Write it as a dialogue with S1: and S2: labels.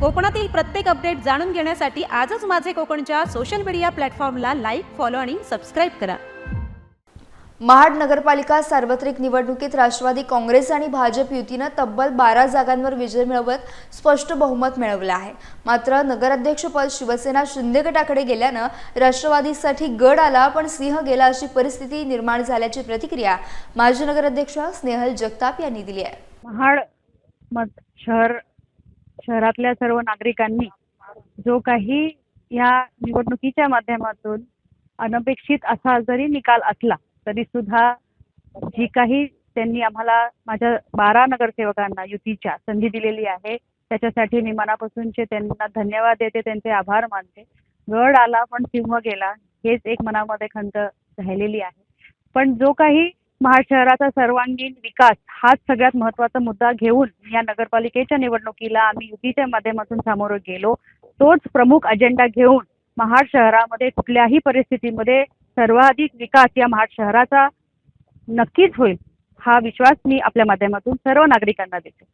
S1: कोकणातील प्रत्येक अपडेट जाणून घेण्यासाठी आजच माझे कोकणच्या सोशल मीडिया प्लॅटफॉर्मला लाईक, फॉलो आणि सबस्क्राईब करा।
S2: महाड नगरपालिका सार्वत्रिक निवडणुकीत राष्ट्रवादी काँग्रेस आणि भाजप युतीने तब्बल 12 जागांवर विजय मिळवत स्पष्ट बहुमत मिळवले आहे। मात्र नगराध्यक्षपद शिवसेना शिंदे गटाकडे गेल्याने राष्ट्रवादीसाठी गड आला पण सिंह गेला अशी परिस्थिती निर्माण झाल्याची प्रतिक्रिया माजी नगराध्यक्ष स्नेहल जगताप यांनी दिली आहे।
S3: महाड शहरातल्या सर्व नागरिकांनी जो काही या निवडणुकीच्या माध्यमातून अनपेक्षित असा जरी निकाल असला तरी सुद्धा जी काही त्यांनी आम्हाला माझ्या 12 नगरसेवकांना युतीच्या संधी दिलेली आहे त्याच्यासाठी मी मनापासूनचे त्यांना धन्यवाद देते, त्यांचे आभार मानते। गड आला पण सिंह गेला हेच एक मनामध्ये खंत राहिलेली आहे। पण जो काही महाड शहराचा सर्वांगीण विकास हाच सगळ्यात महत्त्वाचा मुद्दा घेऊन या नगरपालिकेच्या निवडणुकीला आम्ही युतीच्या माध्यमातून सामोरं गेलो। तोच प्रमुख अजेंडा घेऊन महाड शहरामध्ये कुठल्याही परिस्थितीमध्ये सर्वाधिक विकास या महाड शहराचा नक्कीच होईल हा विश्वास मी आपल्या माध्यमातून सर्व नागरिकांना देते।